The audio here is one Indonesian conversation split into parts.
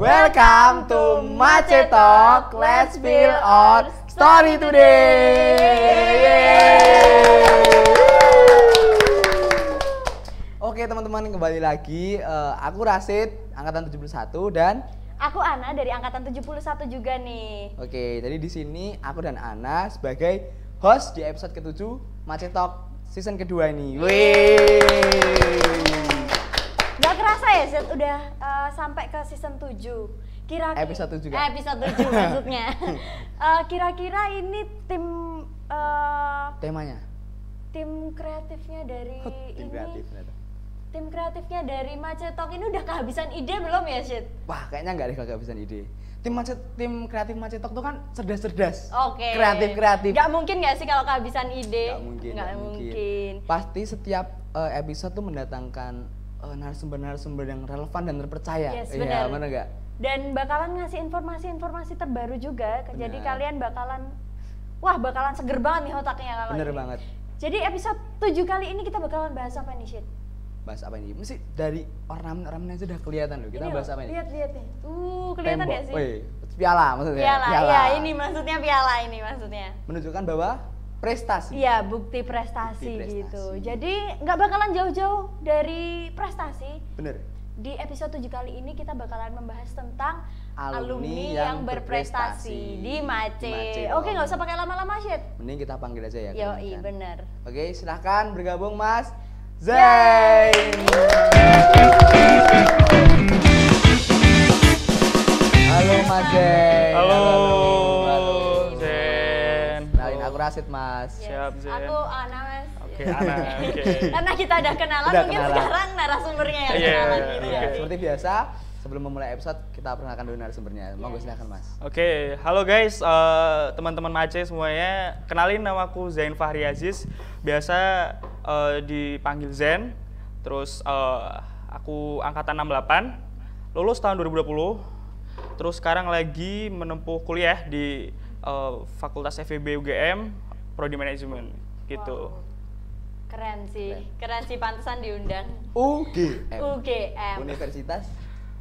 Welcome to Mace Talk. Let's spill our story today. Oke teman-teman, kembali lagi. Aku Rasid, angkatan 71 dan aku Ana dari angkatan 71 juga nih. Oke, jadi di sini aku dan Ana sebagai host di episode ke-7 Mace Talk season kedua ini. Gak kerasa ya, Zed, udah sampai ke season 7. Kira-kira episode 7 kan? Episode 7 maksudnya. Kira-kira ini tim temanya. Tim kreatifnya dari Tim kreatif ternyata. Tim kreatifnya dari Mace Talk ini udah kehabisan ide belum ya, Zed? Wah, kayaknya nggak ada kehabisan ide. Tim kreatif Mace Talk tuh kan cerdas-cerdas. Oke. Kreatif. Gak mungkin nggak sih kalau kehabisan ide? Nggak mungkin. Pasti setiap episode tuh mendatangkan narasumber-narasumber yang relevan dan terpercaya. Yes, iya, benar nggak? Dan bakalan ngasih informasi-informasi terbaru juga. Benar. Jadi kalian bakalan seger banget nih otaknya kalau Bener ini. banget. Jadi episode 7 kali ini kita bakalan bahas apa nih, Syed? Bahas apa ini? Mesti dari ornamen aja udah kelihatan loh. Kita bahas apa ini? Lihat nih. Kelihatan ya sih? Piala maksudnya. Piala. Iya, ini maksudnya piala ini maksudnya. Menunjukkan bahwa prestasi. Iya, bukti prestasi gitu. Jadi nggak bakalan jauh-jauh dari prestasi. Bener. Di episode 7 kali ini kita bakalan membahas tentang Alumni yang berprestasi di Mace. Oke, nggak usah pakai lama-lama, Syed. Mending kita panggil aja ya. Yoi, bener. Oke, silahkan bergabung Mas Zain. Halo Mas Zain. Halo Zain. Kenalin aku Rasid, Mas. Yes. Siap, Zen. Aku Ana, Mas. Oke, Ana. Oke. Karena kita udah kenalan, mungkin sekarang narasumbernya yang Iya, kenalan gitu Iya, ya. seperti biasa, sebelum memulai episode kita perkenalkan dulu narasumbernya. Monggo silakan, Mas. Oke, halo guys, teman-teman Mace semuanya. Kenalin, nama aku Zain Fahri Aziz. Biasa dipanggil Zen. Terus aku angkatan 68, lulus tahun 2020. Terus sekarang lagi menempuh kuliah di Fakultas FEB UGM, Prodi Manajemen gitu. Wow. Keren sih, pantesan diundang. UGM. Universitas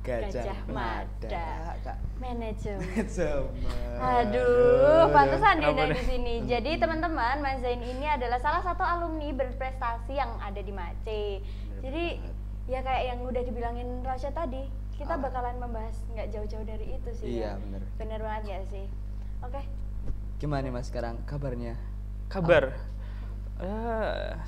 Gajah Mada. Kak. Manajemen. Manajemen. Aduh, pantesan diundang Kenapa di sini. Jadi teman-teman, Mas Zain ini adalah salah satu alumni berprestasi yang ada di Mace. Jadi ya kayak yang udah dibilangin Rasya tadi, kita bakalan membahas nggak jauh-jauh dari itu sih. Iya, ya. bener. Bener banget ya sih. Oke. Gimana nih Mas sekarang kabarnya? Kabar?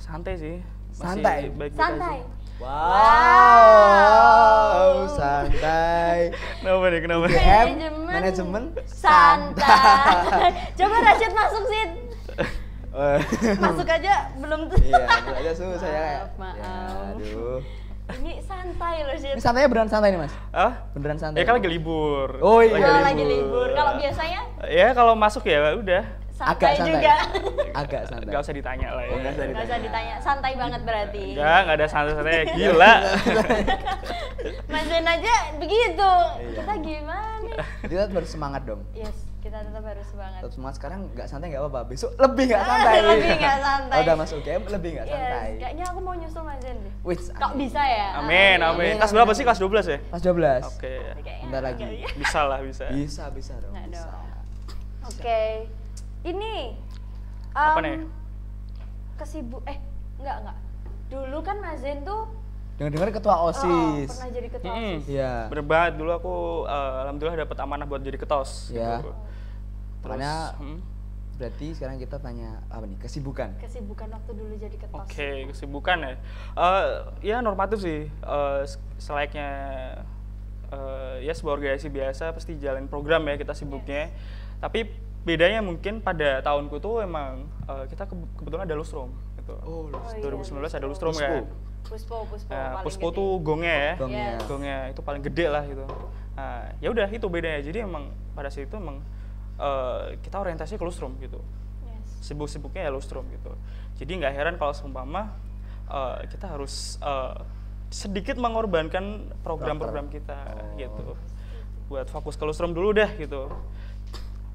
Santai sih. Masih Santai? baik-baik Santai. aja. Wow, santai. Kenapa? Manajemen santai. Coba Rashid masuk sih. Masuk aja belum tuh. Iya, itu aja suhu saya kayak. Maaf. Ya, aduh. Ini santai loh, Syed. Ini santainya beneran santai nih, Mas? Beneran santai? Ya kan lagi libur. Oh iya. Lagi libur. Kalau biasanya Ya kalau masuk ya udah. santai, Agak santai. juga. Agak santai. Gak usah ditanya lah ya. Oh, nggak usah Nggak usah ditanya, santai banget berarti. Enggak ada santai-santai. Gila. Mas Zain aja begitu. Iya. Kita gimana? Kita harus semangat dong. Yes, kita tetap harus semangat. Tetap semangat sekarang nggak santai nggak apa-apa. Besok lebih nggak santai. Lebih nggak santai. Oh, udah masuk game lebih nggak Yes, santai. kayaknya aku mau nyusul Mas Zain deh. Wits. Kok bisa ya? Amin. Kelas berapa sih? Kelas 12 ya? Kelas 12. Oke. Kayaknya Bentar lagi. enggak ya. Bisa lah, bisa. Bisa dong. Nggak Bisa. dong. Oke. Ini Apa nih? Enggak. Dulu kan Mas Zain tuh Dengar-dengar ketua OSIS. pernah jadi ketua OSIS. Iya. Bener banget, dulu aku alhamdulillah dapat amanah buat jadi ketos. Iya. Gitu. Makanya berarti sekarang kita tanya apa nih? Kesibukan. Kesibukan waktu dulu jadi ketos. Oke, kesibukan ya. Ya normatif sih. Selayaknya ya sebuah organisasi biasa pasti jalan program ya kita sibuknya. Tapi bedanya mungkin pada tahunku tuh emang kita kebetulan ada lustrum gitu. Oh, iya, 2019 ada lustrum Puspo. kan. Puspo Nah, paling Puspo gede. tuh gongnya ya. Gongnya. Yes. Gongnya itu paling gede lah gitu. Nah, ya udah itu bedanya. Jadi emang pada saat itu emang kita orientasi ke lustrum gitu. Yes. Sibuk-sibuknya ya lustrum gitu. Jadi nggak heran kalau seumpama kita harus sedikit mengorbankan program-program kita gitu. Buat fokus ke lustrum dulu deh gitu.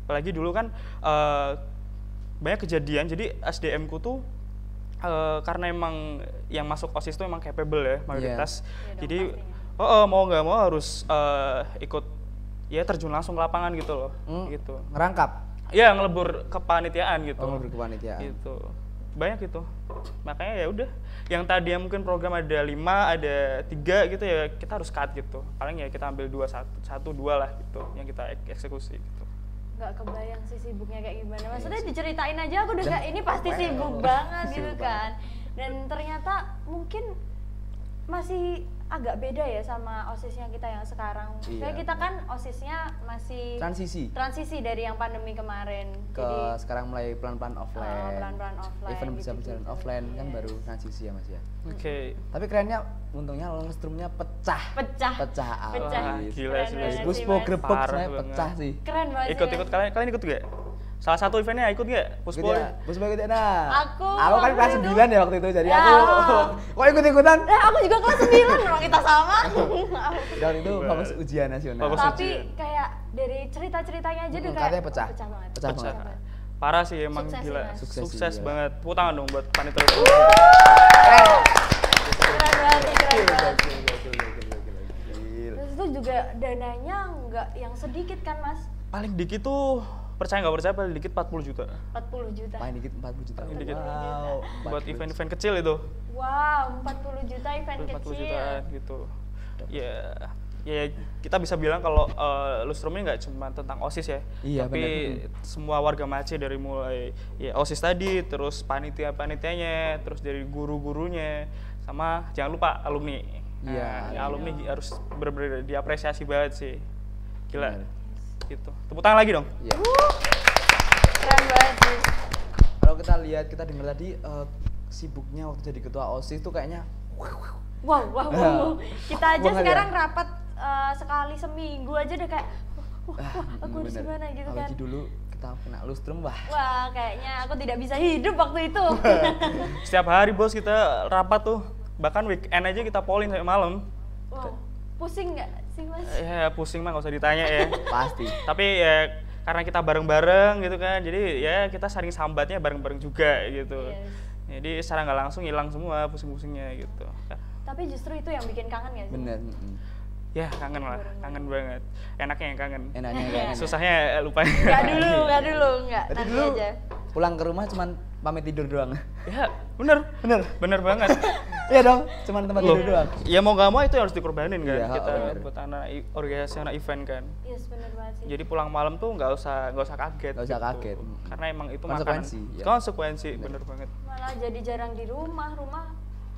Apalagi dulu kan banyak kejadian. Jadi SDM ku tuh karena emang yang masuk OSIS itu emang capable ya mayoritas. Iya dong, Jadi pastinya. mau nggak mau harus ikut ya terjun langsung ke lapangan gitu loh. Gitu. Ngerangkap. Ya ngelebur kepanitiaan gitu. Ngelebur kepanitiaan. Gitu. Banyak gitu. Makanya ya udah. Yang tadi mungkin program ada 5, ada 3 gitu ya kita harus cut gitu. Paling ya kita ambil 2, 1, 2 lah gitu yang kita eksekusi gitu. Nggak kebayang sih sibuknya kayak gimana. Maksudnya diceritain aja aku udah kayak ini pasti sibuk banget gitu kan. Dan ternyata mungkin masih agak beda ya sama OSISnya kita yang sekarang. Kayak kita kan OSISnya masih transisi dari yang pandemi kemarin. Jadi sekarang mulai pelan-pelan offline. Pelan-pelan offline. Event bisa berjalan offline kan baru transisi ya Mas ya. Oke. Tapi kerennya untungnya Longstrumnya pecah. Gila sih. Puspo grebek saya pecah sih. Keren banget. Ikut kalian ikut gak? Salah satu eventnya ikut gak? Puspo ikut nah. Aku kan kelas 9 ya waktu itu jadi aku kok ikut-ikutan? Aku juga kelas 9 loh kita sama. Dan itu fokus ujian nasional. Tapi kayak dari cerita-ceritanya aja udah kayak pecah banget. Pecah banget. Parah sih emang gila. Sukses banget. Tepuk tangan dong buat panitia itu. Keren banget. Terus itu juga dananya nggak yang sedikit kan Mas? Paling dikit tuh percaya nggak percaya paling dikit 40 juta. 40 juta. Paling dikit 40 juta. Paling dikit. Wow. Buat event-event kecil itu. Wow, 40 juta event 40 kecil. 40 jutaan gitu. Ya kita bisa bilang kalau Lustrum ini nggak cuma tentang OSIS ya. Iya, tapi semua warga Mace dari mulai ya OSIS tadi, terus panitianya, terus dari guru-gurunya, sama jangan lupa alumni. Iya. Alumni harus benar-benar diapresiasi banget sih. Gila. Gitu. Tepuk tangan lagi dong. Iya. Keren banget sih. Kalau kita lihat, kita dengar tadi sibuknya waktu jadi ketua OSIS itu kayaknya wow. Kita aja sekarang rapat sekali seminggu aja udah kayak aku harus gimana gitu kan. Apalagi dulu kita kena Lustrum Wah, kayaknya aku tidak bisa hidup waktu itu. Setiap hari bos kita rapat tuh. Bahkan weekend aja kita polling sampai malam. Wow. Pusing nggak sih Mas? Ya pusing mah nggak usah ditanya ya. Pasti. Tapi ya karena kita bareng-bareng gitu kan, jadi ya kita saling sambatnya bareng-bareng juga gitu. Yes. Jadi secara nggak langsung hilang semua pusing-pusingnya gitu. Tapi justru itu yang bikin kangen ya sih? Bener. Ya kangen lah, kangen banget. Enaknya yang kangen. Susahnya lupa. Nggak dulu. Nanti Nanti dulu aja. pulang ke rumah cuman pamit tidur doang. Ya bener banget. Iya dong, cuman tempat tidur doang. Ya mau nggak mau itu harus dikorbanin kan. Iya, Kita buat organisasi anak event kan. Yes, bener banget sih. Jadi pulang malam tuh nggak usah kaget. Nggak usah kaget. Karena emang itu Konsekuensi, bener banget. Malah jadi jarang di rumah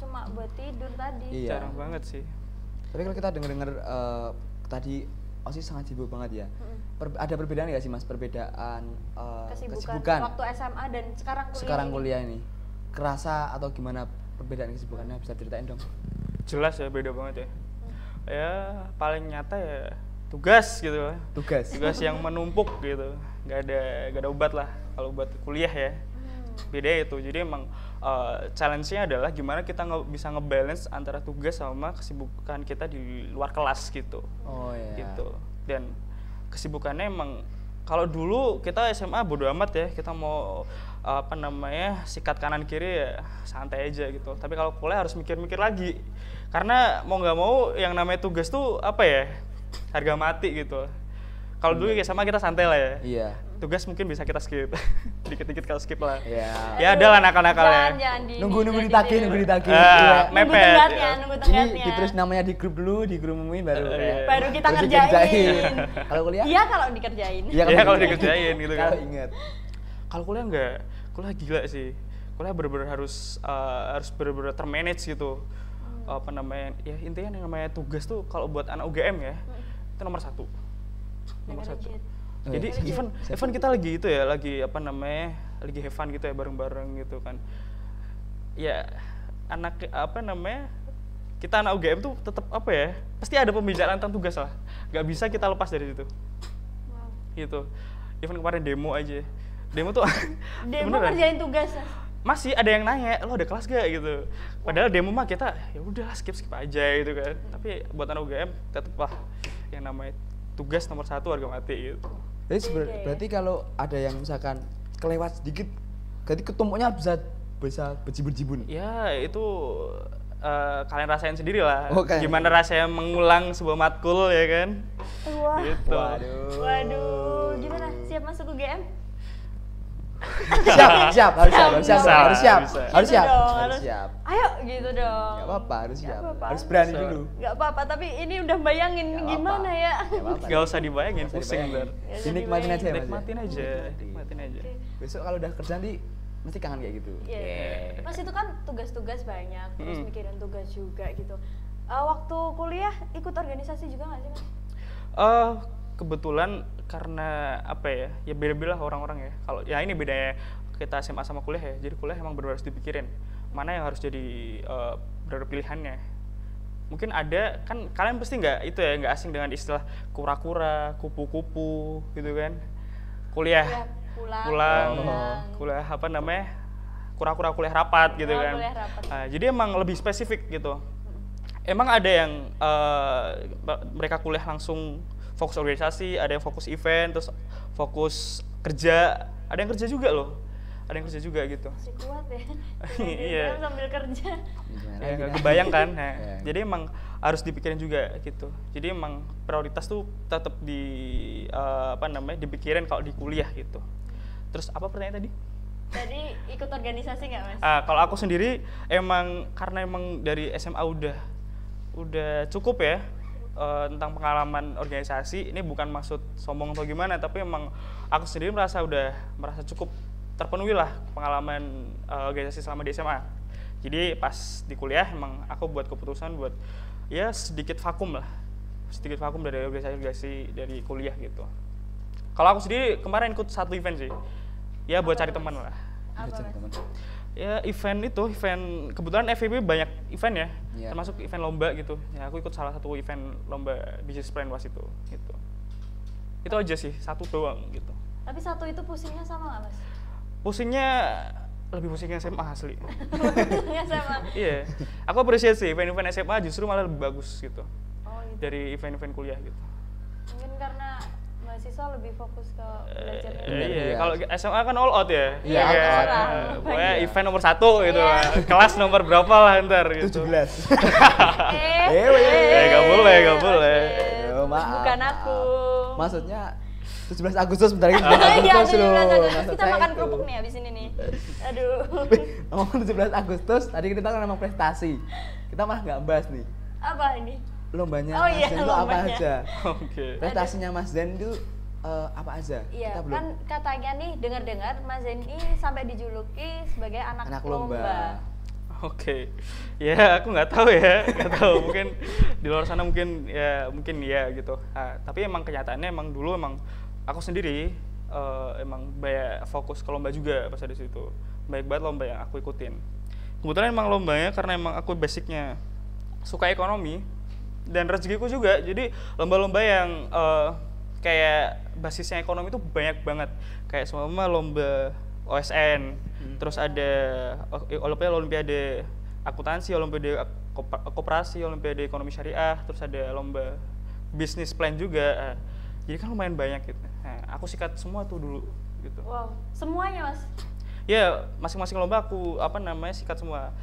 cuma buat tidur tadi. Iya. Jarang banget sih. Tapi kalau kita denger tadi OSIS sangat sibuk banget ya. Ada perbedaan nggak sih Mas, perbedaan kesibukan waktu SMA dan sekarang kuliah ini? Kerasa atau gimana perbedaan kesibukannya, bisa ceritain dong? Jelas ya, beda banget ya. Ya paling nyata ya tugas gitu. Tugas yang menumpuk gitu. Gak ada obat lah kalau buat kuliah ya. Beda itu. Jadi emang challenge-nya adalah gimana kita bisa ngebalance antara tugas sama kesibukan kita di luar kelas gitu. Oh iya. Gitu. Dan kesibukannya emang kalau dulu kita SMA bodo amat ya, kita mau sikat kanan kiri ya santai aja gitu. Tapi kalau kuliah harus mikir-mikir lagi. Karena mau nggak mau yang namanya tugas tuh harga mati gitu. Kalau dulu sama kita santai lah ya. Iya. Tugas mungkin bisa kita skip. Dikit-dikit kalau skip lah. Iya. Ya ada lah nakal-nakalnya. Nunggu ditagih. Mepet. Nunggu tenggatnya. Ini ditulis namanya di grup dulu, di grup umumin baru kita ngerjain. Kalau kuliah? Iya kalau dikerjain. Iya kalau dikerjain gitu kan. Kalau ingat. Kalau kuliah enggak. Kuliah gila sih. Kuliah bener-bener harus bener-bener termanage gitu. Ya intinya yang namanya tugas tuh kalau buat anak UGM ya, itu nomor satu. Jadi event kita lagi itu ya, lagi have fun gitu ya bareng-bareng gitu kan. Ya kita anak UGM tuh tetap pasti ada pembicaraan tentang tugas lah. Gak bisa kita lepas dari situ. Wow. Gitu. Event kemarin demo aja. Demo tuh demo kerjain tugas. Masih ada yang nanya, lo ada kelas gak gitu. Padahal demo mah kita ya udah skip aja gitu kan. Tapi buat anak UGM tetap lah yang namanya tugas nomor satu harga mati gitu. Jadi berarti kalau ada yang misalkan kelewat sedikit, berarti ketumpuknya bisa berjibun-jibun. Ya itu kalian rasain sendiri lah. Oh, kalian. Gimana rasanya mengulang sebuah matkul ya kan? Wah. Gitu. Waduh, gimana? Siap masuk UGM? Siap, harus siap. Bisa, Harus siap. bisa. Harus Gitu siap. dong, Harus siap. Ayo gitu dong. Gak apa-apa, harus siap. apa-apa. Harus berani Bisa. dulu. Gak apa-apa, tapi ini udah bayangin Gak gimana apa-apa. ya. Gak apa-apa. Gak usah dibayangin, Nggak usah pusing dibayangin. ntar. Nggak usah Dinikmatin aja ya, Mas. ya? Nikmatin aja, nikmatin aja. Oke. Besok kalau udah kerja nanti mesti kangen kayak gitu. Iya. Yeah. Mas itu kan tugas-tugas banyak, terus Mm. mikirin tugas juga gitu. Waktu kuliah ikut organisasi juga nggak sih Mas? Kebetulan karena apa ya beda-beda lah orang-orang ya. Kalau ya ini bedanya kita SMA sama kuliah ya. Jadi kuliah emang benar harus dipikirin mana yang harus jadi benar pilihannya. Mungkin ada kan kalian pasti nggak asing dengan istilah kura-kura, kupu-kupu gitu kan. Kuliah pulang, kuliah apa namanya? Kura-kura kuliah rapat gitu kan. Kuliah rapat. Nah, jadi emang lebih spesifik gitu. Emang ada yang mereka kuliah langsung fokus organisasi, ada yang fokus event, terus fokus kerja, ada yang kerja juga loh, ada yang kerja juga gitu. Masih kuat ya. Iya. Sambil kerja. Gimana Ya, lagi, nggak kan? kebayang kan. Nah, Iya. jadi emang harus dipikirin juga gitu. Jadi emang prioritas tuh tetap dipikirin kalau di kuliah gitu. Terus apa pertanyaan tadi? Jadi ikut organisasi nggak Mas? Kalau aku sendiri karena emang dari SMA udah cukup ya tentang pengalaman organisasi. Ini bukan maksud sombong atau gimana, tapi emang aku sendiri merasa cukup terpenuhi lah pengalaman organisasi selama di SMA. Jadi pas di kuliah emang aku buat keputusan buat ya sedikit vakum dari organisasi dari kuliah gitu. Kalau aku sendiri kemarin ikut satu event sih, ya buat cari teman lah. Apa Mas? Ya event kebetulan FEB banyak event ya, Iya. termasuk event lomba gitu. Ya aku ikut salah satu event lomba business plan was itu gitu. Itu aja sih, satu doang gitu. Tapi satu itu pusingnya sama nggak Mas? Pusingnya lebih pusingnya SMA asli. Pusingnya sama. Iya, aku apresiasi event-event SMA justru malah lebih bagus gitu Oh gitu. dari event-event kuliah gitu. Mungkin karena mahasiswa lebih fokus ke belajar. Iya, Iya. kalau SMA kan all out ya. Iya, kan? all out. Pokoknya Iya. event nomor 1 gitu, Iya. kelas nomor berapa lah ntar gitu. 17. Nggak boleh. Oh, maaf. Bukan aku. Maksudnya 17 Agustus bentar lagi. Iya, 17 Agustus loh. Agustus. Maksud Kita saya makan itu. kerupuk nih abis ini nih. Aduh. Ngomong 17 Agustus, tadi kita kan memang prestasi. Kita malah nggak bahas nih. Apa ini? Lombanya Oh Mas iya, Zen itu apa lombanya. aja? Oke. Prestasinya Mas Zen itu apa aja? Iya, Kita belum. kan katanya nih dengar-dengar Mas Zen ini sampai dijuluki sebagai anak, Anak lomba. lomba. Oke, ya aku nggak tahu ya, mungkin di luar sana mungkin ya gitu. Nah, tapi emang kenyataannya emang dulu aku sendiri emang banyak fokus ke lomba juga pas ada situ. Baik banget lomba yang aku ikutin. Kebetulan emang lombanya karena emang aku basicnya suka ekonomi dan rezekiku juga. Jadi lomba-lomba yang kayak basisnya ekonomi itu banyak banget. Kayak semua lomba OSN, terus ada olimpiade akuntansi, olimpiade koperasi, olimpiade ekonomi syariah, terus ada lomba bisnis plan juga. Jadi kan lumayan banyak gitu. Nah, aku sikat semua tuh dulu gitu. Wow, semuanya Mas. Ya, masing-masing lomba aku sikat semua.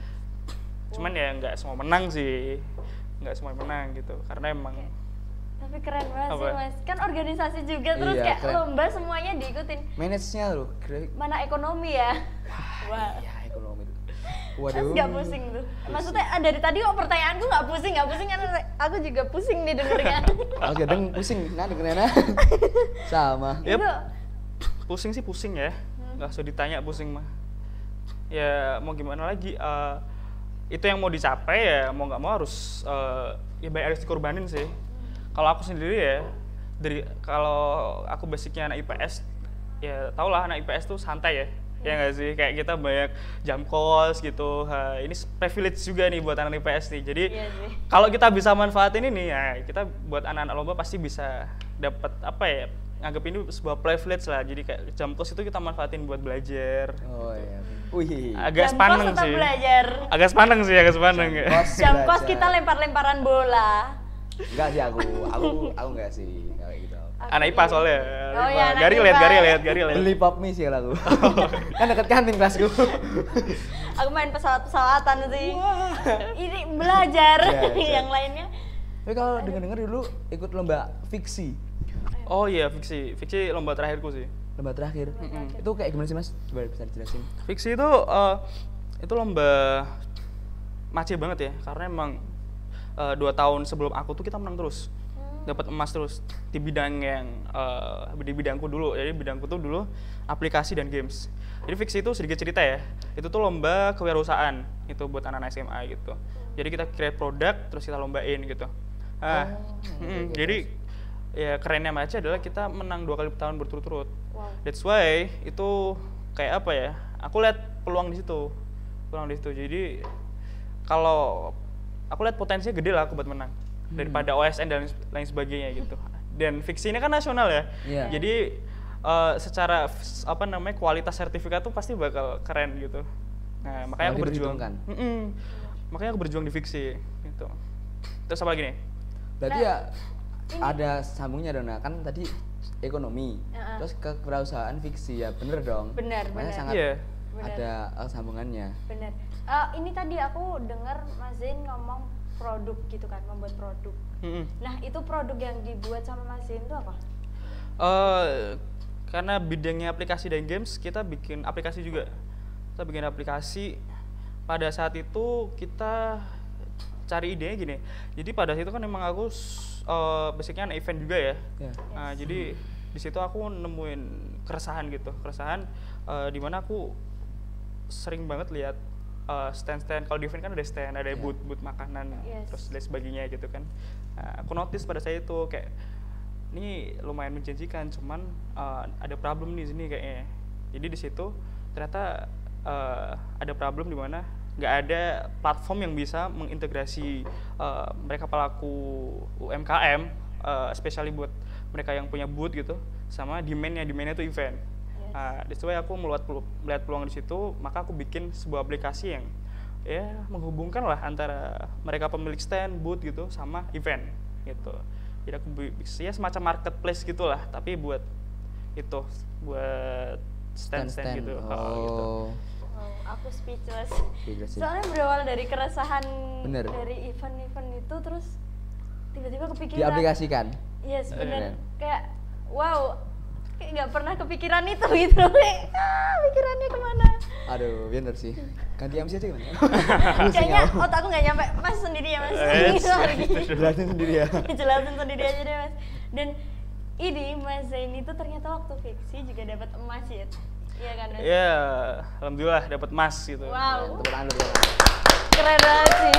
Cuman ya nggak semua menang sih. Nggak semua menang gitu. Karena emang Tapi keren banget Apa? sih Mas. Kan organisasi juga terus Iya, kayak keren. lomba semuanya diikutin. Manage-nya loh. Mana ekonomi ya? Wah. Iya, ekonomi itu. Mas Waduh. nggak pusing tuh. Maksudnya dari tadi kok pertanyaanku nggak pusing karena aku juga pusing nih dengernya. Mas Gadeng pusing, nah dengerin sama. Yep. Itu pusing sih pusing ya. Nggak usah ditanya pusing mah. Ya mau gimana lagi? Itu yang mau dicapai ya mau nggak mau harus ya banyak harus dikorbanin sih. Kalau aku sendiri ya kalau aku basicnya anak IPS ya tau lah anak IPS tuh santai ya. Ya nggak sih, kayak kita banyak jam kos gitu. Ini privilege juga nih buat anak IPS nih. Jadi iya sih. kalau kita bisa manfaatin ini ya kita buat anak-anak lomba pasti bisa dapat apa ya, nganggep ini sebuah privilege lah. Jadi kayak jam kos itu kita manfaatin buat belajar. Oh iya. Wih. Agak Jam kos sepaneng tetap sih. belajar. Agak sepaneng sih, agak sepaneng ya. Kos Jam kos belajar. kita lempar-lemparan bola. Enggak sih aku enggak sih kayak gitu. Anak IPA soalnya. Oh iya, anak Gari IPA. lihat. Beli pop mie sih kalau aku. Kan deket kantin kelasku. Aku main pesawat-pesawatan sih. Ini belajar Iya. yang lainnya. Tapi kalau denger dulu ikut lomba fiksi. Oh iya, fiksi lomba terakhirku sih. Lomba terakhir. Itu kayak gimana sih Mas? Coba bisa dijelasin. Fiksi itu lomba mace banget ya, karena emang 2 tahun sebelum aku tuh kita menang terus, dapat emas terus di bidang yang di bidangku dulu. Jadi bidangku tuh dulu aplikasi dan games. Jadi fiksi itu sedikit cerita ya, itu tuh lomba kewirausahaan itu buat anak-anak SMA gitu. Jadi kita create produk terus kita lombain gitu. Jadi ya kerennya Mace adalah kita menang 2 kali tahun berturut-turut. Wow. That's why itu kayak apa ya? Aku lihat peluang di situ. Jadi kalau aku lihat potensinya gede lah aku buat menang daripada OSN dan lain sebagainya gitu. Dan fiksi ini kan nasional ya. Iya. Jadi secara apa namanya kualitas sertifikat tuh pasti bakal keren gitu. Nah, makanya aku berjuang. Makanya aku berjuang di fiksi gitu. Terus apa lagi nih? Berarti ya ada sambungnya dong. Nah, kan tadi ekonomi, terus ke kewirausahaan fiksi ya, bener dong. Bener. Makanya sangat Iya. ada sambungannya. Bener. Ini tadi aku dengar Mas Zain ngomong produk gitu kan, membuat produk. Nah, itu produk yang dibuat sama Mas Zain itu apa? Karena bidangnya aplikasi dan games, kita bikin aplikasi juga. Kita bikin aplikasi. Pada saat itu kita cari idenya gini. Jadi pada saat itu kan emang aku basicnya event juga ya. Yeah. Nah, jadi di situ aku nemuin keresahan gitu. Di mana aku sering banget lihat stand-stand. Kalau di event kan ada stand, ada booth makanan, terus dan sebagainya gitu kan. Nah, aku notice pada saat itu kayak ini lumayan menjanjikan, cuman ada problem di sini kayaknya. Jadi di situ ternyata ada problem di mana nggak ada platform yang bisa mengintegrasi mereka pelaku UMKM, especially buat mereka yang punya booth gitu, sama demandnya itu event. That's why aku melihat peluang di situ, maka aku bikin sebuah aplikasi yang ya menghubungkan lah antara mereka pemilik stand, booth gitu, sama event gitu. Jadi aku ya semacam marketplace gitulah, tapi buat stand gitu. Gitu. Aku speechless. Sih. Soalnya berawal dari keresahan Bener. dari event-event itu, terus tiba-tiba kepikiran. Diaplikasikan. Yes, bener. Keren. Kayak wow, kayak nggak pernah kepikiran itu gitu. Pikirannya kemana? Aduh, bener sih. Ganti MC aja gimana? Kayaknya otakku nggak nyampe. Mas sendiri ya Mas. Jelasin sendiri ya. Jelasin sendiri aja deh Mas. Dan ini Mas Zain itu ternyata waktu fiksi juga dapat emas ya. Iya kan Mas? Ya, alhamdulillah dapat emas gitu. Wow. Tepuk tangan dulu. Keren banget sih.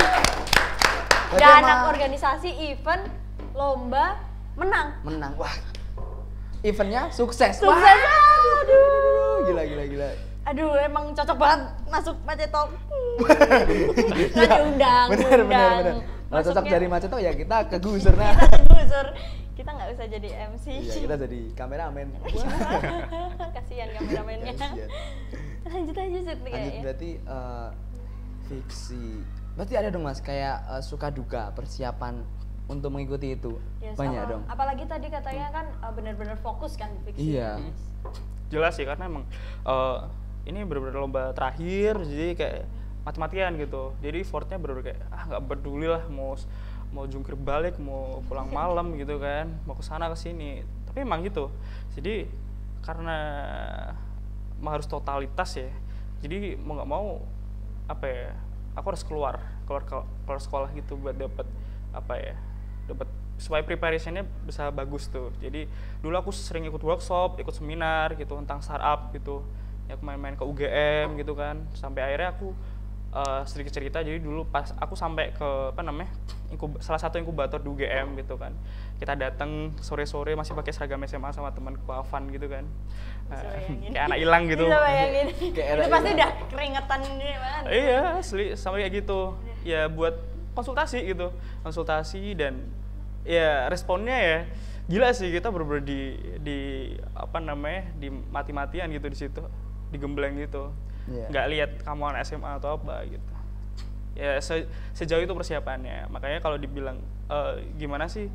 Berarti Dan anak emang- organisasi event lomba menang. Wah. Eventnya sukses. Sukses. Wah. Aduh. Gila. Aduh, emang cocok banget masuk Mace Talk. Nggak diundang. Bener. diundang. Kalau cocok Masuknya dari Mace Talk ya kita ke Gusur nah. kita tegusur. Kita nggak usah jadi MC. Iya, kita jadi kameramen. Kasihan kameramennya. Kasihan. Lanjut aja Sud Lanjut kayaknya. berarti fiksi. Berarti ada dong Mas kayak suka duka persiapan untuk mengikuti itu. Ya, Banyak sama. dong. Apalagi tadi katanya kan benar-benar fokus kan di fiksi. Iya. Jelas sih, karena emang ini benar-benar lomba terakhir, jadi kayak mati-matian gitu. Jadi effortnya benar-benar kayak nggak peduli lah mau jungkir balik, mau pulang malam gitu kan, mau kesana kesini. Tapi emang gitu. Jadi karena harus totalitas ya. Jadi mau nggak mau apa ya? Aku harus keluar sekolah gitu buat dapat supaya preparationnya bisa bagus tuh. Jadi dulu aku sering ikut workshop, ikut seminar gitu tentang startup gitu. Ya aku main-main ke UGM gitu kan. Sampai akhirnya aku sedikit cerita. Jadi dulu pas aku sampai ke salah satu inkubator di UGM gitu kan. Kita datang sore-sore masih pakai seragam SMA sama temanku Afan gitu kan. Kayak anak hilang gitu. Bisa bayangin. Kayak Itu anak pasti hilang. udah keringetan ini banget. Iya, asli sampai kayak gitu. Ya buat konsultasi gitu. Konsultasi dan ya responnya ya gila sih, kita bener-bener di mati-matian gitu di situ, digembleng gitu. Iya. Nggak lihat kamu anak SMA atau apa gitu. Ya sejauh itu persiapannya. Makanya kalau dibilang gimana sih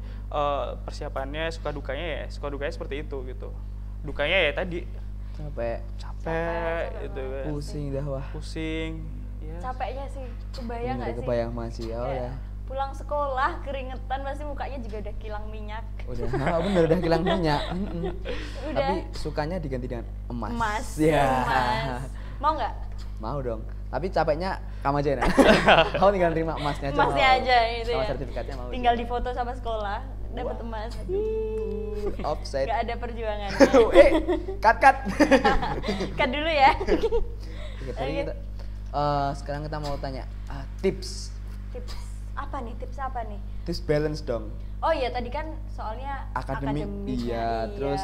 persiapannya, suka dukanya seperti itu gitu. Dukanya ya tadi capek gitu kan. Pusing dah wah. Pusing. Ya. Capeknya sih, kebayang nggak sih? Kebayang masih, oh Kayak ya. pulang sekolah keringetan pasti mukanya juga udah kilang minyak. Udah, bener udah kilang minyak. Udah. Tapi sukanya diganti dengan emas. Emas. Ya. Emas. Mau nggak? Mau dong. Tapi capeknya kamu aja nah. Kamu tinggal terima emasnya aja. Emasnya mau. aja gitu Sama ya. sertifikatnya mau. Tinggal difoto sama sekolah, dapat emas. Offset. Gak ada perjuangan. Cut. Cut dulu ya. Oke, tadi kita, sekarang kita mau tanya tips Tips apa nih? Tips apa nih? tips balance dong. Oh iya, tadi kan soalnya Akademik, akademiknya, iya, terus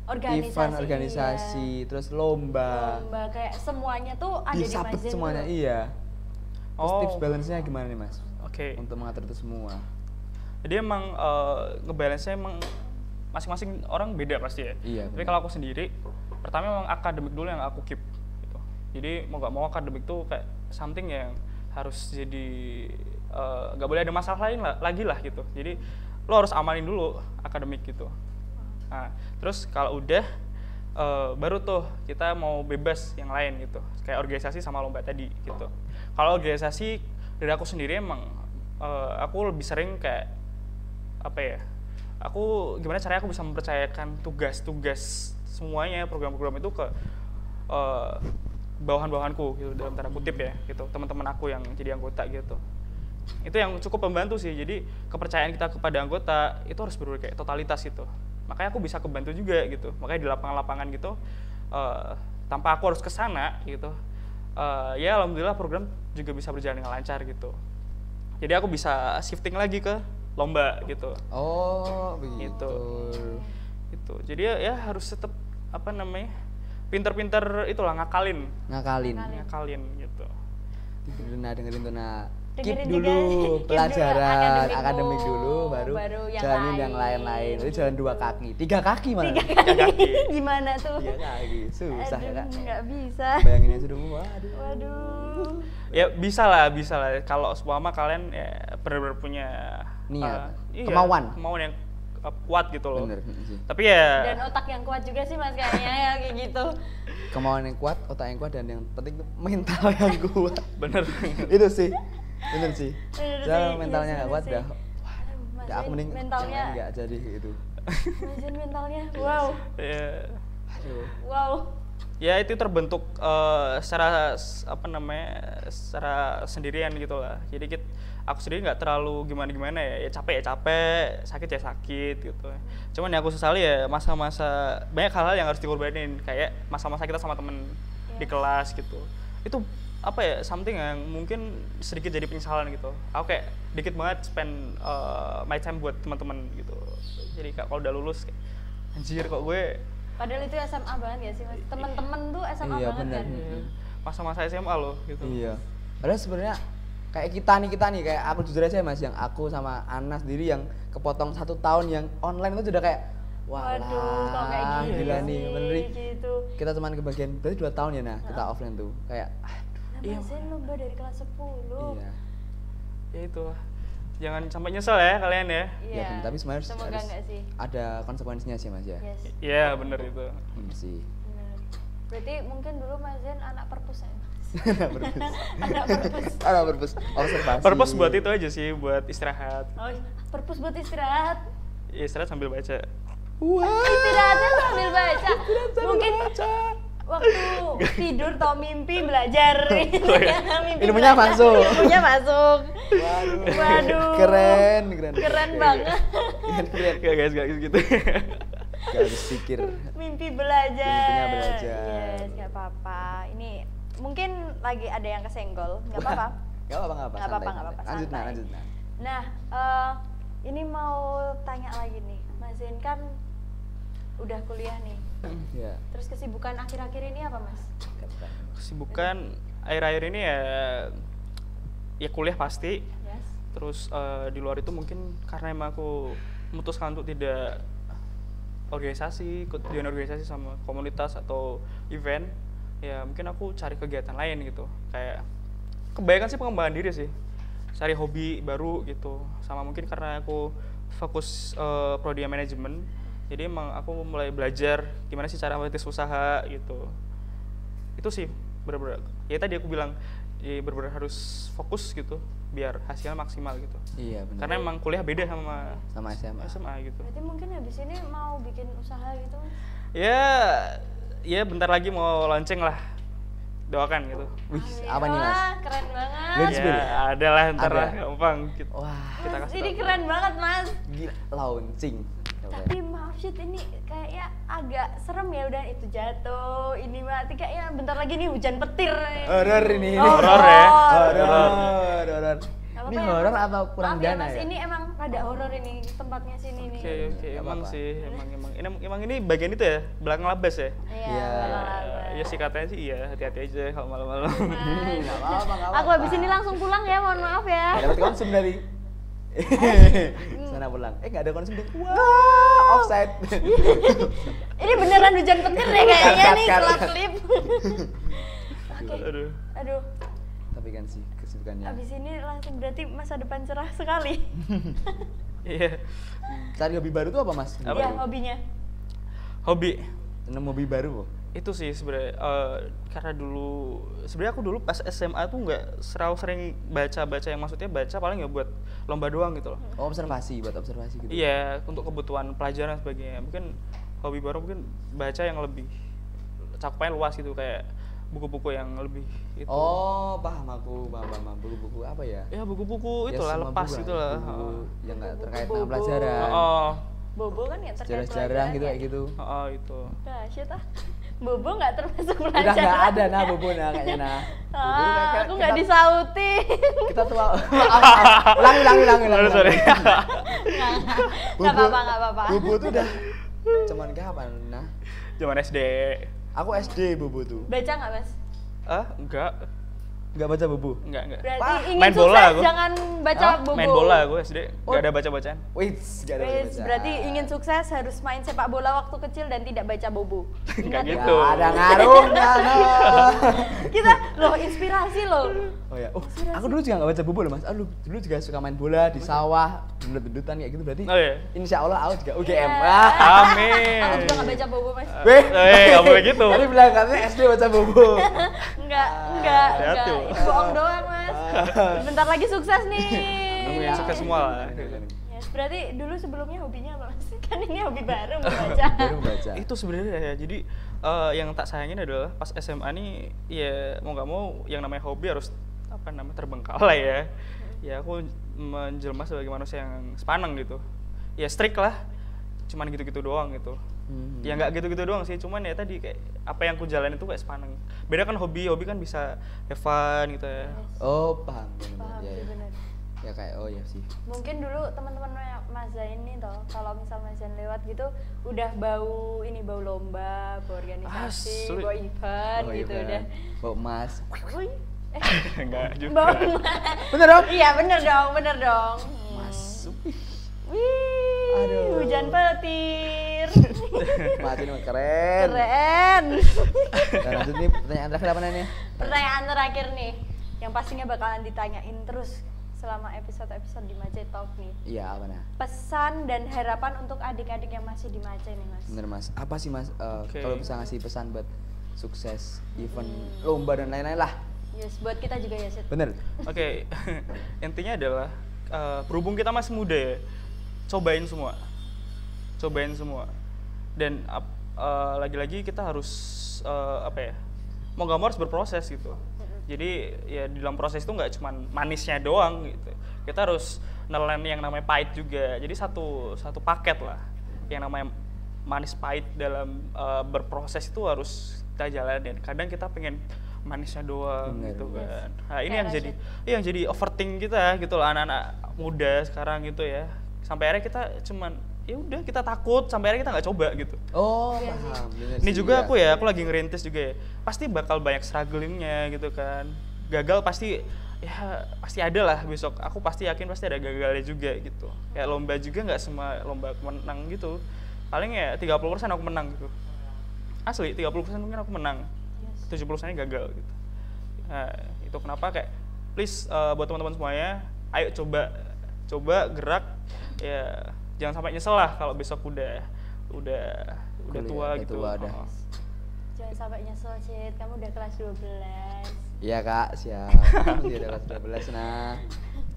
event organisasi, terus lomba kayak semuanya tuh ada di disabet Mazen semuanya, tuh. iya. Terus Oh. tips balance-nya gimana nih mas? Oke. Untuk mengatur itu semua. Jadi emang ngebalance-nya emang masing-masing orang beda pasti ya. Iya, Tapi benar. kalau aku sendiri, pertama emang akademik dulu yang aku keep gitu. Jadi mau gak mau akademik tuh kayak something yang harus jadi gak boleh ada masalah lain lagi lah gitu. Jadi lo harus amanin dulu akademik gitu. Nah, terus kalau udah baru tuh kita mau bebas yang lain gitu. Kayak organisasi sama lomba tadi gitu. Kalau organisasi dari aku sendiri emang aku lebih sering kayak apa ya? Gimana caranya aku bisa mempercayakan tugas-tugas semuanya program-program itu ke bawahan-bawahanku gitu dalam tanda kutip ya gitu, teman-teman aku yang jadi anggota gitu. Itu yang cukup membantu sih. Jadi kepercayaan kita kepada anggota itu harus benar kayak totalitas gitu. Makanya aku bisa kebantu juga gitu. Makanya di lapangan-lapangan gitu tanpa aku harus kesana gitu. Ya alhamdulillah program juga bisa berjalan dengan lancar gitu. Jadi aku bisa shifting lagi ke lomba gitu. Oh begitu. Gitu. Jadi ya harus tetap apa namanya? Pinter-pinter itulah ngakalin gitu. Dengerin Dengerin tuh nah. Dengerin Keep juga, dulu keep pelajaran dulu akademik dulu, baru yang jalanin yang lain-lain. Itu jalan 2 kaki, 3 kaki malah. 3 kaki. Gimana tuh? 3 kaki, susah ya kak. Nggak bisa. Bayangin aja dulu, waduh. Waduh. Ya bisa lah. Kalau seumpama kalian ya benar-benar punya Niat, iya, kemauan yang kuat gitu loh. Bener sih. Tapi ya Dan otak yang kuat juga sih mas kayaknya ya kayak gitu. Kemauan yang kuat, otak yang kuat, dan yang penting tuh mental yang kuat. bener. Itu sih, bener sih. Bener Soalnya sih, mentalnya yes, nggak bener kuat sih. dah. Mas Udah aku Zain, mending mentalnya jangan nggak jadi gitu. Mas mentalnya wow. Ya, Aduh. Wow. ya itu terbentuk secara secara sendirian gitu lah. Jadi aku sendiri nggak terlalu gimana ya capek, sakit ya sakit gitu. Cuman yang aku sesali ya masa-masa banyak hal-hal yang harus dikorbanin, kayak masa-masa kita sama temen di kelas gitu. Itu apa ya, something yang mungkin sedikit jadi penyesalan gitu. Aku kayak dikit banget spend my time buat teman-teman gitu. Jadi kalau udah lulus kayak anjir kok gue. Padahal itu SMA banget ya sih mas. Temen-temen tuh SMA Iya, banget bener. kan. Masa-masa SMA loh gitu. Iya. Padahal sebenarnya kayak kita nih kayak aku jujur aja mas, yang aku sama Ana sendiri yang kepotong 1 tahun yang online itu sudah kayak Waduh, kok kayak gitu gila nih, sih, bener nih. gitu. Kita cuman kebagian berarti 2 tahun ya nah kita offline tuh kayak Nah, Mas Zain lomba dari kelas 10. iya. Ya itu lah. Jangan sampai nyesel ya kalian ya. Iya. Ya, tapi sebenarnya semoga harus enggak sih. ada konsekuensinya sih mas ya. Yes. Iya bener itu. Bener sih. Bener. Berarti mungkin dulu Mas Zain anak perpus ya? Purpose. Anak perpus. Ada purpose. Observasi. Purpose buat itu aja sih, buat istirahat. Oh, perpus buat istirahat. Ya, istirahat sambil baca. Wah. Istirahatnya sambil baca. Mungkin waktu tidur atau mimpi belajar. Mimpi Ilmunya belajar. masuk. Ilmunya masuk. Waduh. Waduh. Keren. Keren banget. Keren. Gak guys, gak gitu. Gak habis pikir. Mimpi belajar. Mimpinya belajar. Yes, gak apa-apa. Ini mungkin lagi ada yang kesenggol. Gak apa-apa. Gak apa-apa. Nggak apa-apa, nggak apa-apa, Lanjut nah, santai. lanjut nah. Nah, ini mau tanya lagi nih. Mas Zain kan udah kuliah nih. Ya. Terus kesibukan akhir-akhir ini apa, Mas? Kesibukan akhir-akhir ini ya kuliah pasti. Yes. Terus di luar itu mungkin karena emang aku memutuskan untuk tidak ikut organisasi sama komunitas atau event, ya mungkin aku cari kegiatan lain gitu. Kayak kebanyakan sih pengembangan diri sih. cari hobi baru gitu. Sama mungkin karena aku fokus prodi manajemen, jadi emang aku mulai belajar gimana sih cara merintis usaha gitu. Itu sih bener-bener, ya tadi aku bilang ya bener-bener harus fokus gitu biar hasilnya maksimal gitu. Iya benar. Karena emang kuliah beda sama SMA. gitu. Berarti mungkin habis ini mau bikin usaha gitu Mas? Ya bentar lagi mau launching lah, doakan gitu. Wih, Amin. apa nih Mas? Wah, keren banget. Let's go. Ya ada lah ntar Ada. lah, gampang gitu. Wah, Kita Mas, kasih ini tahu. keren banget Mas. gila launching. Tapi maaf Syed, ini kayaknya agak serem ya, udah itu jatuh, ini mati kayaknya bentar lagi nih hujan petir. Horor ini. Horor ya. Horor. Gak Ini apa-apa ya, horor Mas. atau kurang Maaf ya, dana Mas, ya? ini emang rada horor ini tempatnya sini nih. Oke, Nggak emang apa-apa. sih, emang ini bagian itu ya, belakang labas ya. Iya. Iya. bakal Ya sih katanya sih iya, hati-hati aja kalau malam-malam. Nggak apa-apa, nggak Aku habis ini langsung pulang ya, mohon maaf ya. Nggak dapat konsum dari sana pulang. Nggak ada konsum. Wah, offside. Ini beneran hujan petir deh kayaknya nih, Cut. kelap klip. Oke. Aduh. Aduh, Tapi kan sih kesibukannya. habis ini langsung berarti masa depan cerah sekali. Iya. Cari hobi baru tuh apa Mas? Apa? Iya, hobinya. Hobi Nemu hobi baru kok. itu sih sebenarnya karena dulu sebenarnya aku dulu pas SMA tuh nggak sering baca yang maksudnya baca paling ya buat lomba doang gitu loh. Oh, observasi, buat observasi gitu. Iya, untuk kebutuhan pelajaran dan sebagainya. Mungkin hobi baru mungkin baca yang lebih cakupannya luas gitu, kayak buku-buku yang lebih itu. Oh, paham aku, paham. Buku-buku apa ya? Ya buku-buku Ya, itulah semua lepas buku lah, itulah. buku yang nggak terkait Buku-buku. dengan pelajaran. Oh, Bobo kan nggak terkait Sejarah-sejarah gitu pelajaran kayak ya? gitu. itu. Nah, Syed ah. Bobo nggak termasuk Udah pelajaran. nggak ada nah bubu nah kayaknya nah. Bubu Ah, aku nggak kita- disautin. Kita tua. Ulang. Sorry. Nggak apa-apa. Bubu tuh udah cuman kapan nah? Zaman SD. Aku SD bubu tuh. Baca nggak Mas? Enggak. Nggak baca bubu. Enggak. Berarti Wah, ingin main sukses bola aku. jangan baca Hah? bobo. Main bola gue SD, Oh. nggak ada baca-bacaan. Wait, nggak ada Wes, baca. berarti ingin sukses harus main sepak bola waktu kecil dan tidak baca bobo. Nggak Ingat ya? gitu. Nggak ada ngaruhnya no. Kita loh inspirasi loh. Oh ya, aku dulu juga nggak baca bubu loh Mas. Aku dulu juga suka main bola di sawah, dudut-dudutan kayak gitu berarti. Oh iya. Insya Allah aku juga UGM. Iya. Amin. Aku juga nggak baca bobo Mas. Weh, nggak boleh gitu. Tadi bilang katanya SD baca bubu. Enggak. Hati-hati. Itu bohong doang Mas. Bentar lagi sukses nih. Nunggu ya. Sukses semua lah. Yes, berarti dulu sebelumnya hobinya apa Mas? Kan ini hobi baru membaca. Baru baca. Itu sebenarnya ya. Jadi yang tak sayangin adalah pas SMA nih ya mau nggak mau yang namanya hobi harus apa namanya terbengkalai ya. Ya aku menjelma sebagai manusia yang sepaneng gitu. Ya strict lah. Cuman gitu-gitu doang gitu. Ya nggak gitu-gitu doang sih, cuman ya tadi kayak apa yang ku jalanin itu kayak sepaneng. Beda kan hobi kan bisa have fun gitu ya. Oh, paham. Paham Ya, sih ya. benar. Ya kayak oh ya sih. Mungkin dulu teman-teman Mas Zain nih toh, kalau misal Mas Zain lewat gitu udah bau lomba, bau organisasi, sulit. bau event Oh, gitu iya, udah. Bau emas. Wih, Enggak juga. bau Bener dong? Iya bener dong. Mas. Wih, Aduh. hujan petir. Mas ini mah keren. Keren. Dan lanjut nih pertanyaan terakhir apa nih? Pertanyaan terakhir nih, yang pastinya bakalan ditanyain terus selama episode-episode di Mace Talk nih. Iya, apa nah? Pesan dan harapan untuk adik-adik yang masih di Mace nih Mas. Bener Mas. Apa sih Mas Oke. kalau bisa ngasih pesan buat sukses event lomba dan lain-lain lah. Yes, buat kita juga ya, Sid. Bener. Oke, intinya adalah berhubung kita masih muda ya, cobain semua. Dan lagi-lagi kita harus apa ya, mau nggak mau harus berproses gitu. Jadi ya di dalam proses itu nggak cuma manisnya doang gitu. Kita harus nelen yang namanya pahit juga. Jadi satu paket lah, yang namanya manis pahit dalam berproses itu harus kita jalanin. Kadang kita pengen manisnya doang Bener. gitu kan. Nah, ini Kayak yang jadi overthink kita gitu loh, anak-anak muda sekarang gitu ya. Sampai akhirnya kita cuman ya udah kita takut, sampai akhirnya kita nggak coba gitu. Oh, Iya sih. paham. Bener Ini sih, juga iya. aku lagi ngerintis juga ya. Pasti bakal banyak strugglingnya gitu kan. Gagal pasti ya pasti ada lah besok. Aku pasti yakin pasti ada gagalnya juga gitu. Kayak lomba juga nggak semua lomba aku menang gitu. Paling ya 30% aku menang gitu. Asli 30% mungkin aku menang. 70%-nya gagal gitu. Nah, itu kenapa kayak please buat teman-teman semuanya ayo coba gerak ya, jangan sampai nyesel lah kalau besok udah tua Udah gitu. tua, udah. Jangan sampai nyesel, Cid. Kamu udah kelas 12. Iya kak, siap. Dia udah kelas 12. Nah,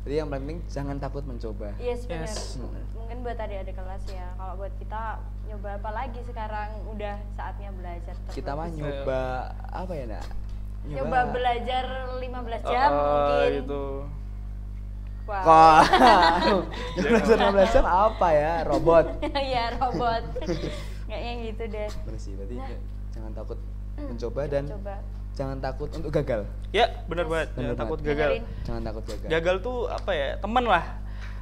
jadi yang paling penting jangan takut mencoba. Yes, benar. Yes. Mungkin buat adik-adik kelas ya. Kalau buat kita nyoba apa lagi sekarang, udah saatnya belajar. Kita mah terus. nyoba apa ya nak? Nyoba belajar 15 jam mungkin. Gitu. Wow. Kok? Belajar 15 jam apa ya? Robot. Iya, robot. Kayaknya gitu deh. Bener sih, berarti Nah. jangan takut mencoba dan Coba. jangan takut untuk gagal. Ya, benar banget. Bener Jangan takut banget. gagal. Dengerin. Jangan takut gagal. Gagal tuh apa ya? Temen lah.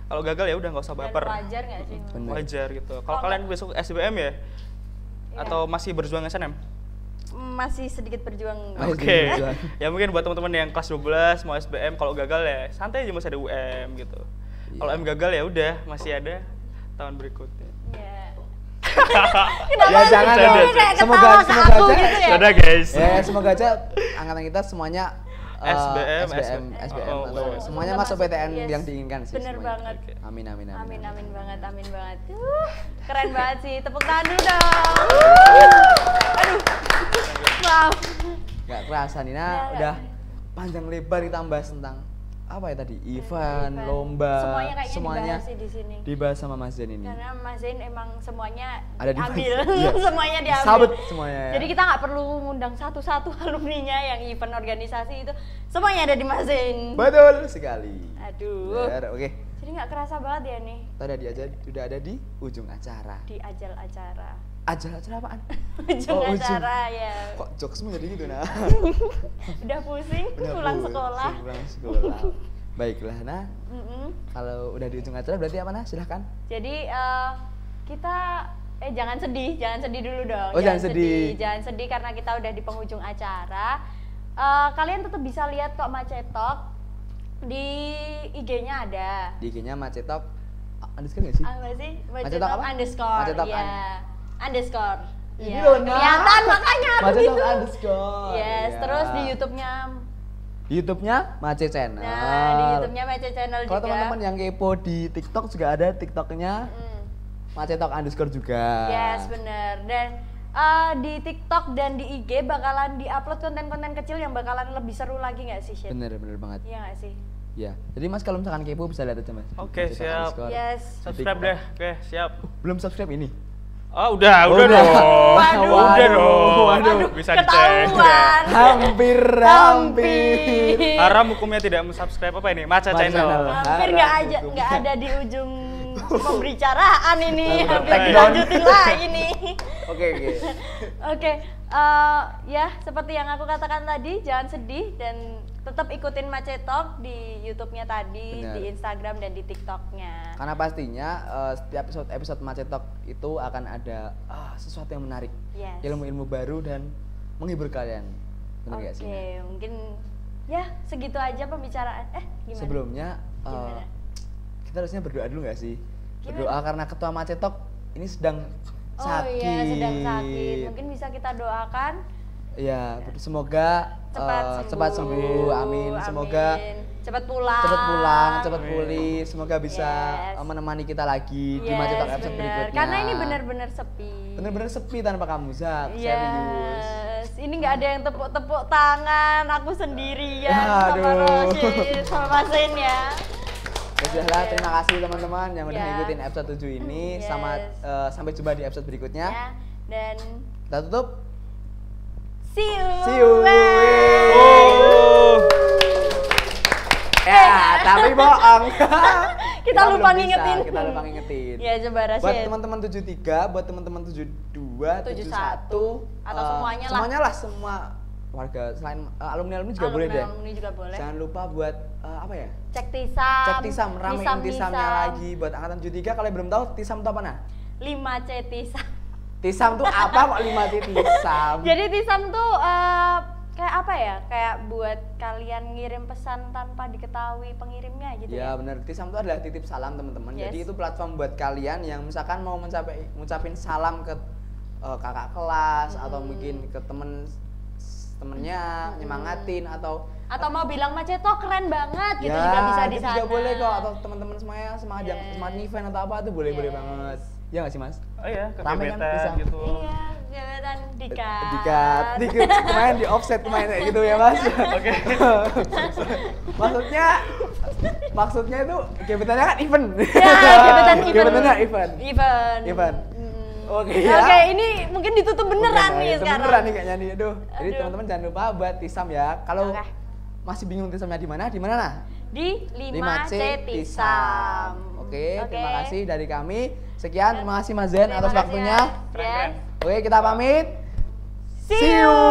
Kalau gagal ya udah nggak usah Dan baper. wajar nggak sih? Bener. Wajar gitu. Kalau Oh, kalian besok SBM ya? Iya. Atau masih berjuang SNM? Masih sedikit berjuang. Masih Oke. berjuang. Ya mungkin buat teman-teman yang kelas 12 mau SBM, kalau gagal ya santai aja, masih ada UM gitu. Iya. Kalau M gagal ya udah masih ada tahun berikutnya. Iya. Ya jangan Bercanda, dong. bercanda. Kayak Semoga ketawa ke aku aja. gitu ya. Udah guys. Ya, semoga aja angkatan kita semuanya SBM, SBM oh, atau oh. semuanya Semoga masuk PTN yes. yang diinginkan sih. Bener semuanya. banget. Oke. Amin amin amin. Amin banget, amin banget. Keren banget sih. Tepuk tangan dulu dong. Aduh. Wow. Gak kerasa nih, nah Ya, udah panjang lebar ditambah tentang apa ya tadi, event, lomba, Semuanya kayaknya semuanya dibahas sih di sini. dibahas sama Mas Zain ini. Karena Mas Zain emang semuanya Ada di diambil, iya. semuanya diambil. Sabet semuanya ya. Jadi kita nggak perlu ngundang satu-satu alumninya yang event organisasi itu, semuanya ada di Mas Zain. Betul sekali. Aduh. Bener, oke. Jadi nggak kerasa banget ya nih Tadi aja udah ada di ujung acara. di ajal acara. Acara apaan? Ujung Oh, ujung. acara ya. Kok jokesmu jadi gitu nah? Udah pusing, Udah pulang pusing, sekolah. Pulang sekolah. Baiklah, nah Mm-mm. kalau udah di ujung acara berarti apa nah? Silahkan. Jadi kita jangan sedih dulu dong. Oh, jangan sedih. Jangan sedih karena kita udah di penghujung acara. Kalian tetap bisa lihat kok Macetok di IG-nya ada. Di IG-nya Macetok underscore nggak sih? Apa sih? Macetok apa? Underscore. Macetok ya. Underscore. Ini Ya, loh, Nak. kelihatan makanya Macetok begitu. underscore. Yes, Ya. terus di YouTube-nya. Di YouTube-nya Mace Channel. Nah, di YouTube-nya Mace Channel juga. Kalau teman-teman yang kepo di TikTok juga ada TikTok-nya Macetok underscore juga. Yes, bener. Dan di TikTok dan di IG bakalan diupload konten-konten kecil yang bakalan lebih seru lagi nggak sih, Shin? Bener banget. Iya nggak sih? Ya. Jadi Mas kalau misalkan kepo bisa lihat aja Mas. Oke, Macetok siap. underscore. Yes. Subscribe deh. Oke, siap. Belum subscribe ini. Oh, udah Oh, dong. udah. Waduh. Udah dong. Waduh. Bisa dicek. Ketahuan. Hampir. Haram hukumnya tidak subscribe apa ini? Maca Maca Channel. Channel. Hampir nggak ada di ujung pembicaraan ini. Hampir Take down. dilanjutin lagi nih. Oke. Oke, ya seperti yang aku katakan tadi, jangan sedih dan tetap ikutin Macetok di YouTube-nya tadi, Benar. di Instagram dan di TikTok-nya. Karena pastinya setiap episode Macetok itu akan ada sesuatu yang menarik, Yes. ilmu-ilmu baru dan menghibur kalian. Benar nggak sih? Oke, Nah? mungkin ya segitu aja pembicaraan. Gimana? Sebelumnya Gimana? kita harusnya berdoa dulu nggak sih? Gimana? Berdoa karena ketua Macetok ini sedang sakit. Oh iya, sedang sakit. Mungkin bisa kita doakan Iya, semoga cepat sembuh. Amin. Semoga cepat pulang. cepat pulih. Semoga bisa Yes. menemani kita lagi di Yes, Macetok episode bener. berikutnya. Karena ini benar-benar sepi. Bener-bener sepi tanpa kamu, Zak. Serius. Yes, ini nggak ada yang tepuk-tepuk tangan, aku sendirian sama Aduh. Roshid, sama Mas Zain ya. Ya sudahlah, terima kasih teman-teman yang udah Ya. ngikutin episode 7 ini. Yes. Sampai jumpa di episode berikutnya. Ya, dan Kita tutup. see you. See you. Bye. Oh. Ya, tapi bohong. Kita lupa belum bisa, ngingetin. Kita lupa ngingetin. Ya, coba Rashid. Buat teman-teman 73, buat teman-teman 72, 71 Atau semuanya lah. Semuanya lah, semua warga selain alumni-alumni juga boleh deh. Alumni juga boleh. Jangan lupa buat apa ya? Cek tisam. Cek tisam, ramein Nisam. tisamnya lagi buat angkatan 73. Kalau yang belum tahu tisam itu apa nah? 5C tisam. Tisam tuh apa kok 5 tisam? Jadi tisam tuh kayak apa ya? Kayak buat kalian ngirim pesan tanpa diketahui pengirimnya gitu Ya ya. bener, tisam itu adalah titip salam teman-teman. Yes. Jadi itu platform buat kalian yang misalkan mau ngucapin salam ke kakak kelas atau mungkin ke temennya nyemangatin atau atau mau bilang Mace toh keren banget gitu Ya, juga bisa di itu sana. juga boleh kok, atau teman-teman semuanya semangat Yes. semangat event atau apa tuh boleh Yes. banget. Ya nggak sih Mas? Oh iya, ke Rame kan, gebetan bisa. gitu. Iya, gebetan dikat. Dikit kemarin di offset kemarin kayak gitu ya Mas. Oke. Maksudnya itu gebetannya kan event. Ya, gebetan event. Gebetannya event. Event. Oke ya. Oke, ini mungkin ditutup beneran nih itu sekarang. beneran nih kayaknya nih. Aduh. Jadi Aduh. teman-teman jangan lupa buat Tisam ya. Kalau Oke. masih bingung Tisamnya di mana nah? Di 5C Tisam. Oke, terima kasih dari kami. Sekian, terima kasih Mas Zen Terima atas kasih, waktunya. Mas. Yes. Oke, kita pamit. See you.